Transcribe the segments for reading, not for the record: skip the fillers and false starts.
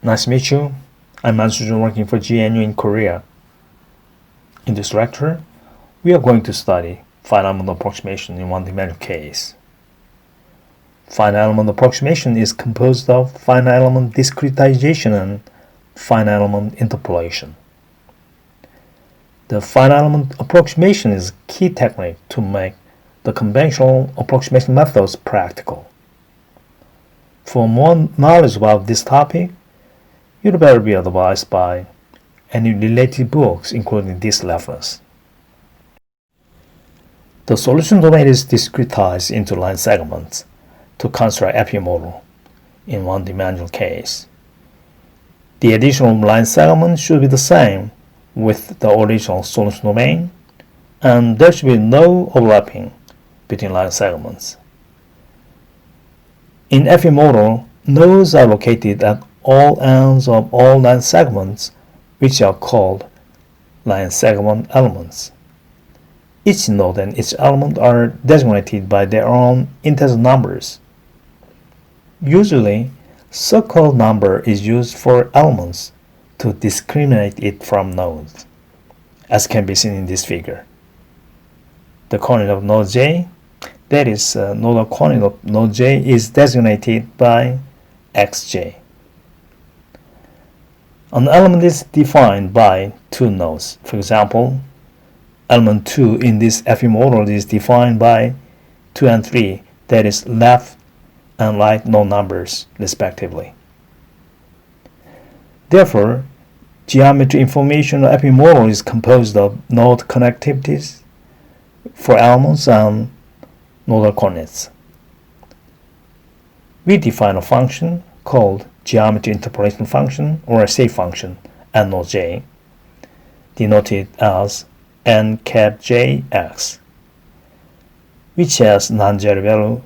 Nice to meet you. I'm Prof.Joun working for GNU in Korea. In this lecture, we are going to study finite element approximation in one-dimensional case. Finite element approximation is composed of finite element discretization and finite element interpolation. The finite element approximation is a key technique to make the conventional approximation methods practical. For more knowledge about this topic, you'd better be advised by any related books, including this reference. The solution domain is discretized into line segments to construct FE model in one-dimensional case. The additional line segment should be the same with the original solution domain, and there should be no overlapping between line segments. In FE model, nodes are located at all ends of all line segments, which are called line segment elements. Each node and each element are designated by their own integer numbers. Usually, circle number is used for elements to discriminate it from nodes, as can be seen in this figure. The coordinate of node j, that is, nodal coordinate of node j, is designated by xj. An element is defined by two nodes. For example, element 2 in this FE model is defined by 2 and 3, that is, left and right node numbers, respectively. Therefore, geometry information of FE model is composed of node connectivities for elements and nodal coordinates. We define a function called geometry interpolation function or a shape function at node j, denoted as n cap jx, which has non-zero value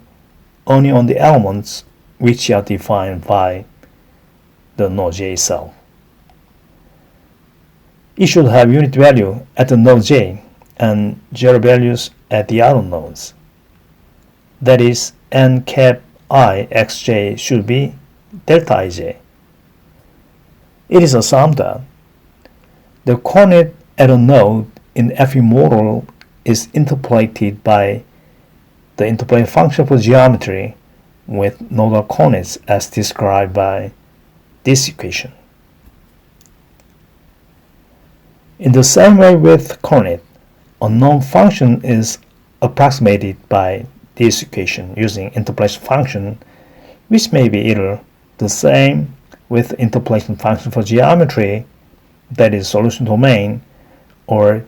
only on the elements which are defined by the node j itself. It should have unit value at the node j and zero values at the other nodes. That is, n cap I xj should be delta ij. It is assumed that the coordinate at a node in FE model is interpolated by the interpolation function for geometry with nodal coordinates as described by this equation. In the same way with coordinate, a known function is approximated by this equation using interpolation function, which may be either the same with interpolation function for geometry, that is solution domain, or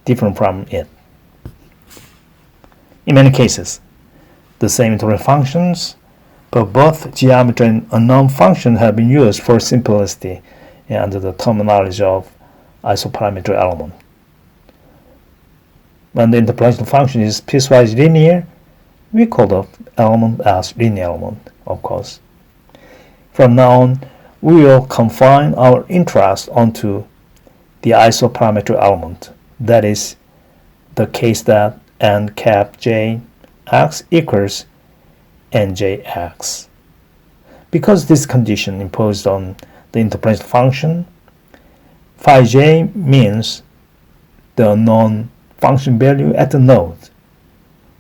different from it. In many cases, the same interpolation functions, but both geometry and unknown function have been used for simplicity under the terminology of isoparametric element. When the interpolation function is piecewise linear, we call the element as linear element, of course. From now on, we will confine our interest onto the isoparametric element, that is, the case that n cap jx equals njx. Because this condition imposed on the interpolation function, phi j means the unknown function value at the node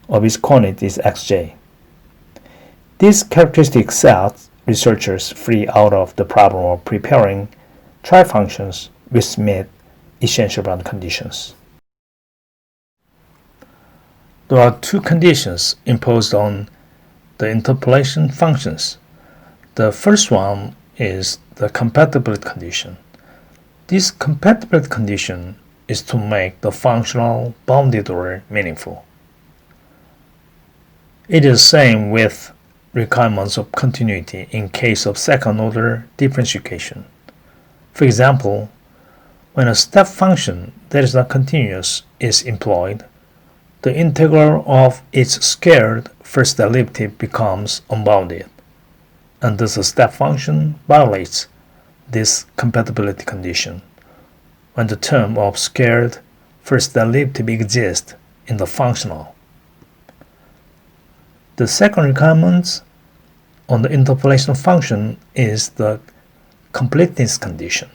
of its coordinate is xj. This characteristic sets researchers free out of the problem of preparing tri-functions which meet essential boundary conditions. There are two conditions imposed on the interpolation functions. The first one is the compatibility condition. This compatibility condition is to make the functional bounded order meaningful. It is the same with requirements of continuity in case of second-order differentiation. For example, when a step function that is not continuous is employed, the integral of its squared first derivative becomes unbounded, and thus the step function violates this compatibility condition when the term of squared first derivative exists in the functional. The second requirement on the interpolation function is the completeness condition.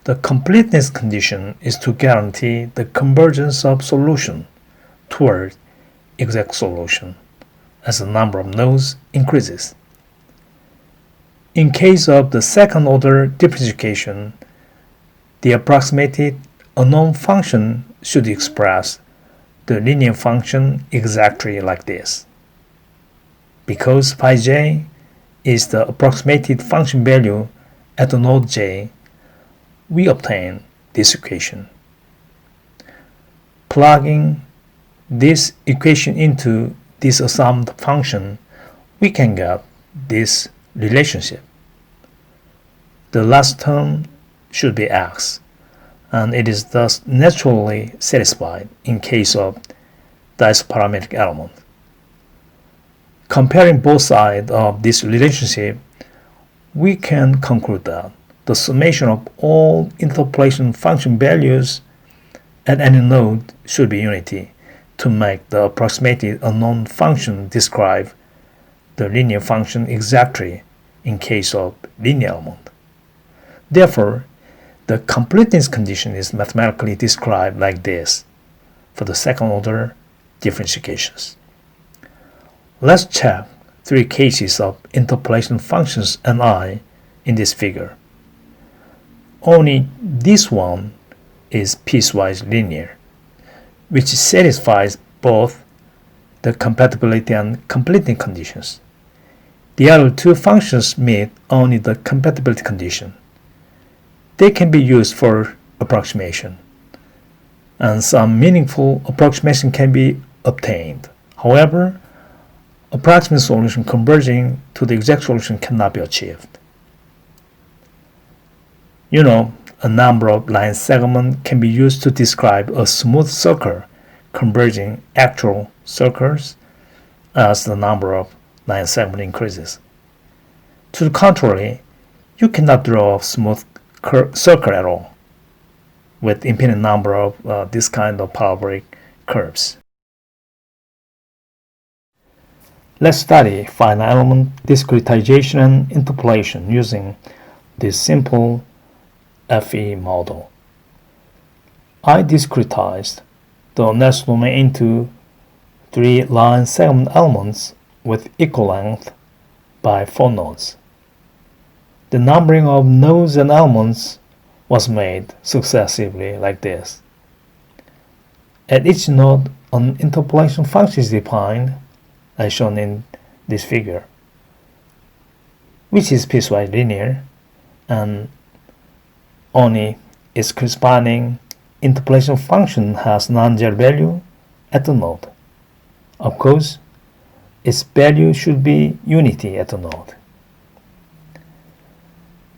The completeness condition is to guarantee the convergence of solution toward exact solution as the number of nodes increases. In case of the second-order differentiation, the approximated unknown function should express the linear function exactly like this. Because phi j is the approximated function value at the node j, we obtain this equation. Plugging this equation into this assumed function, we can get this relationship. The last term should be x, and it is thus naturally satisfied in case of isoparametric element. Comparing both sides of this relationship, we can conclude that the summation of all interpolation function values at any node should be unity to make the approximated unknown function describe the linear function exactly in case of linear element. Therefore, the completeness condition is mathematically described like this for the second-order differentiations. Let's check 3 cases of interpolation functions Ni in this figure. Only this one is piecewise linear, which satisfies both the compatibility and completeness conditions. The other 2 functions meet only the compatibility condition. They can be used for approximation, and some meaningful approximation can be obtained. However, approximate solution converging to the exact solution cannot be achieved. You know, a number of line segments can be used to describe a smooth circle converging actual circles as the number of line segments increases. To the contrary, you cannot draw a smooth circle at all with infinite number of this kind of parabolic curves. Let's study finite element discretization and interpolation using this simple FE model. I discretized the next domain into 3 line segment elements with equal length by 4 nodes. The numbering of nodes and elements was made successively like this. At each node, an interpolation function is defined, as shown in this figure, which is piecewise linear, and only its corresponding interpolation function has non-zero value at the node. Of course, its value should be unity at the node.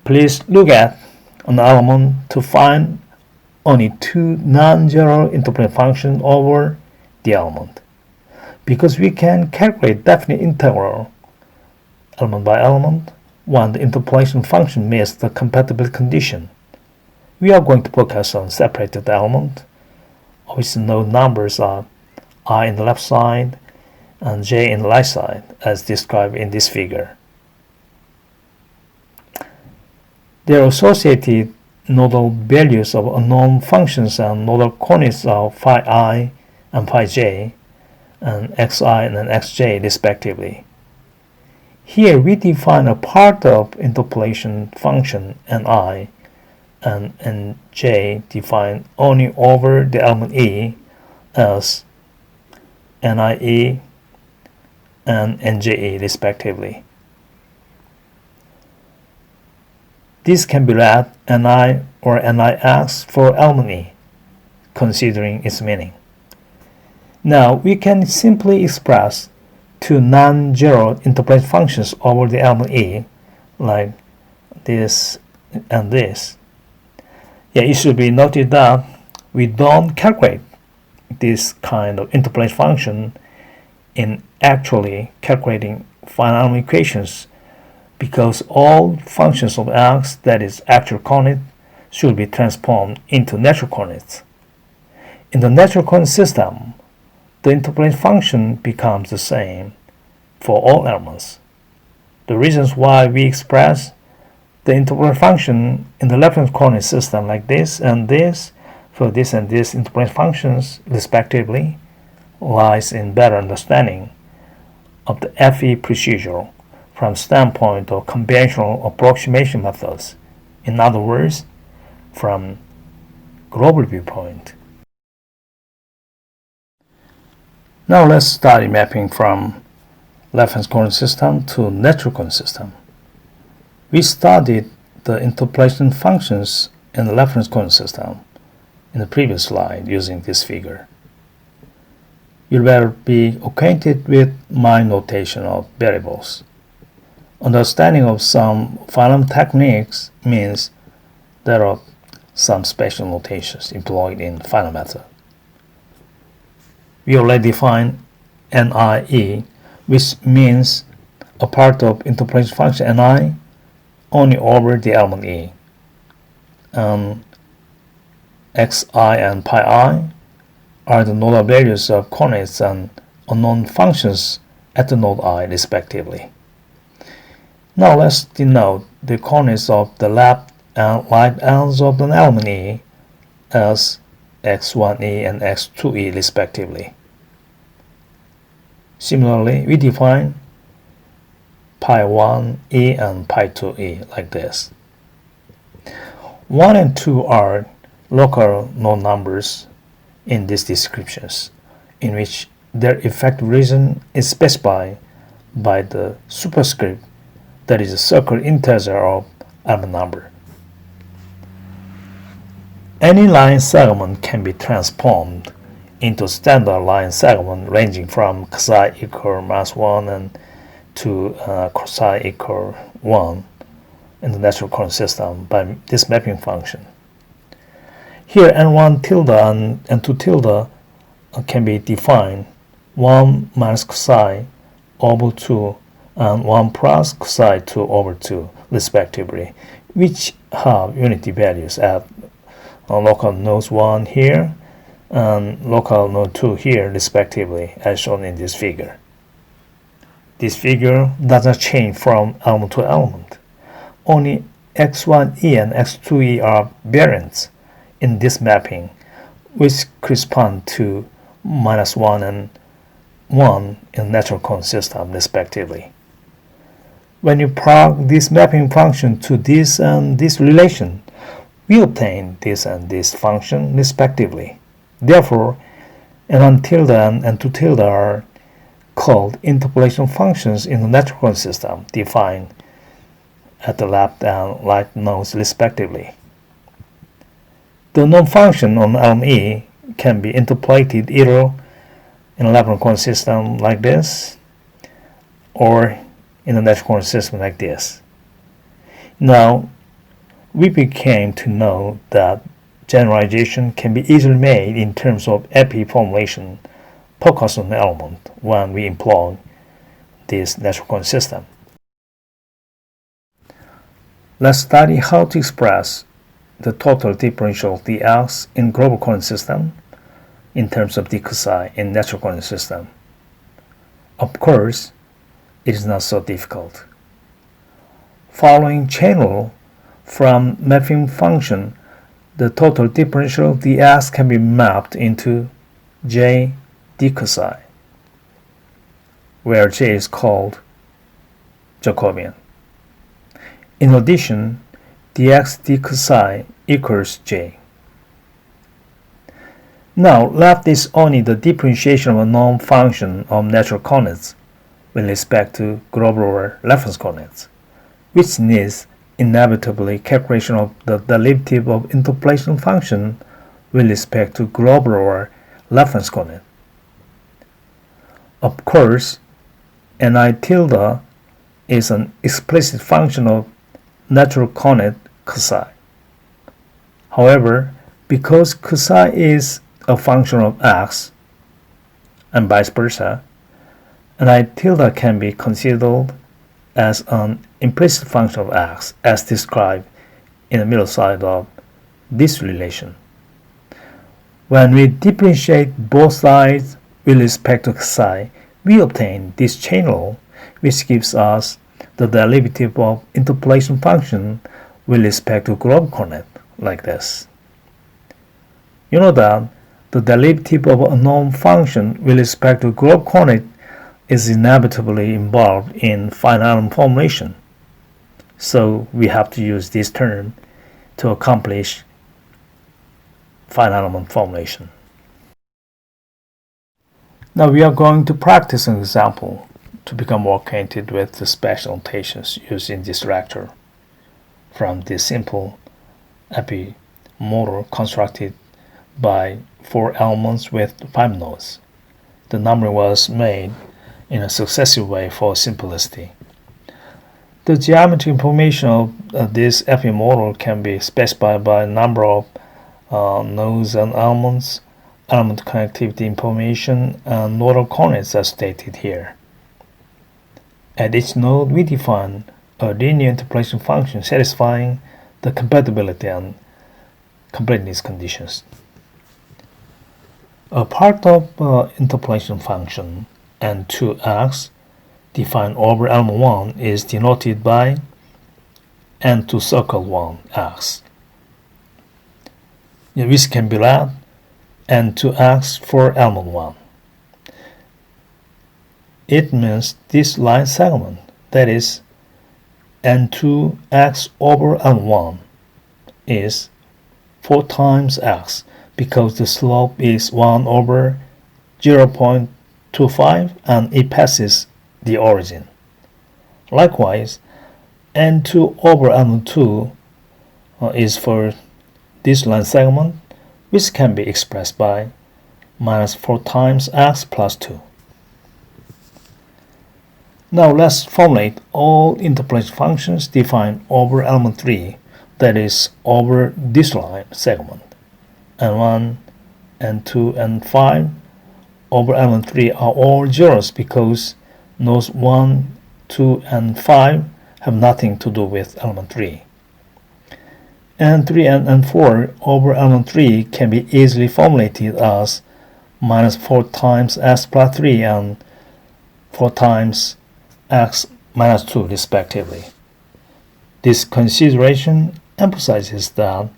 Please look at an element to find only 2 non-zero interpolation functions over the element. Because we can calculate definite integral element by element when the interpolation function meets the compatibility condition. We are going to focus on separated element, which node numbers are I in the left side and j in the right side, as described in this figure. Their associated nodal values of unknown functions and nodal coordinates of phi I and phi j, and xi and xj respectively. Here we define a part of interpolation function Ni and Nj defined only over the element E as Nie and Nje respectively. This can be read Ni or Nix for element E, considering its meaning. Now we can simply express 2 non-zero interpolation functions over the element E, like this and this. Yeah, it should be noted that we don't calculate this kind of interpolation function in actually calculating finite element equations, because all functions of x, that is actual coordinate, should be transformed into natural coordinates. In the natural coordinate system, the interpolation function becomes the same for all elements. The reasons why we express the interpolation function in the reference coordinate system like this and this, for this and this interpolation functions respectively, lies in better understanding of the FE procedure from standpoint of conventional approximation methods. In other words, from global viewpoint. Now let's study mapping from reference coordinate system to natural coordinate system. We studied the interpolation functions in the reference coordinate system in the previous slide using this figure. You'll better be acquainted with my notation of variables. Understanding of some Finite techniques means there are some special notations employed in Finite method. We already defined NIE, which means a part of interpolation function NI only over the element E, and xi and pi are the nodal values of coordinates and unknown functions at the node I respectively. Now let's denote the coordinates of the left and right ends of an element E as x1e and x2e respectively. Similarly, we define pi1e and pi2e like this. 1 and 2 are local node numbers in these descriptions, in which their effective region is specified by the superscript that is a circle integer of element number. Any line segment can be transformed into standard line segment ranging from psi equal -1 and to psi equal 1 in the natural coordinate system by this mapping function. Here n1 tilde and n2 tilde can be defined 1 minus psi over 2 and 1 plus psi 2 over 2 respectively, which have unity values at local node 1 here and local node 2 here respectively, as shown in this figure. This figure does not change from element to element. Only x1e and x2e are variants in this mapping, which correspond to -1 and 1 in natural coordinate system respectively. When you plug this mapping function to this and this relation, we obtain this and this function respectively. Therefore, n1 tilde and n2 tilde are called interpolation functions in the natural coordinate system, defined at the left and right nodes respectively. The known function on element E can be interpolated either in a Laplace coordinate system like this or in a natural coordinate system like this. Now, we became to know that generalization can be easily made in terms of FE formulation per constant element when we employ this natural coordinate system. Let's study how to express the total differential dx in global coordinate system in terms of d psi in natural coordinate system. Of course, it is not so difficult. Following channel from mapping function, the total differential dx can be mapped into j d psi, where j is called Jacobian. In addition, dx d psi equals j. Now, left is only the differentiation of a known function of natural coordinates with respect to global or reference coordinates, which needs inevitably calculation of the derivative of interpolation function with respect to global or reference coordinate. Of course, ni tilde is an explicit function of natural coordinate psi. However, because psi is a function of x and vice versa, ni tilde can be considered as an implicit function of x as described in the middle side of this relation. When we differentiate both sides with respect to psi, we obtain this channel, which gives us the derivative of interpolation function with respect to group coordinate, like this. You know that the derivative of a known function with respect to group coordinate is inevitably involved in finite element formulation. So we have to use this term to accomplish finite element formulation. Now we are going to practice an example to become more acquainted with the special notations used in this lecture from this simple epi Mohr constructed by 4 elements with 5 nodes. The numbering was made in a successive way for simplicity. The geometric information of this epi Mohr can be specified by a number of nodes and elements, element connectivity information, and nodal coordinates as stated here. At each node, we define a linear interpolation function satisfying the compatibility and completeness conditions. A part of interpolation function n2x defined over element 1 is denoted by n2 circle 1x. This can be read n2x for element 1. It means this line segment, that is n2x over n1, is 4 times x because the slope is 1 over 0.25 and it passes the origin. Likewise, n2 over n2 is for this line segment, which can be expressed by minus 4 times x plus 2. Now let's formulate all interpolation functions defined over element 3, that is, over this line segment. n1, n2, and 5 over element 3 are all zeros because nodes 1, 2, and 5 have nothing to do with element 3. n3 and n4 over element 3 can be easily formulated as minus 4 times x plus 3 and 4 times x minus 2 respectively. This consideration emphasizes that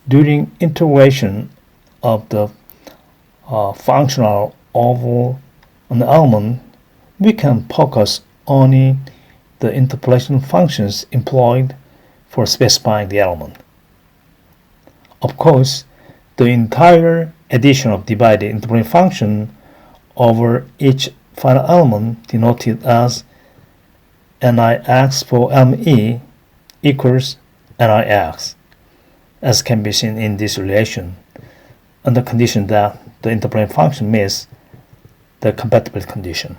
during integration of the functional over an element, we can focus only the interpolation functions employed for specifying the element. Of course, the entire addition of divided interpolation function over each final element denoted as nix for element E equals nix, as can be seen in this relation, on the condition that the interpolation function meets the compatibility condition.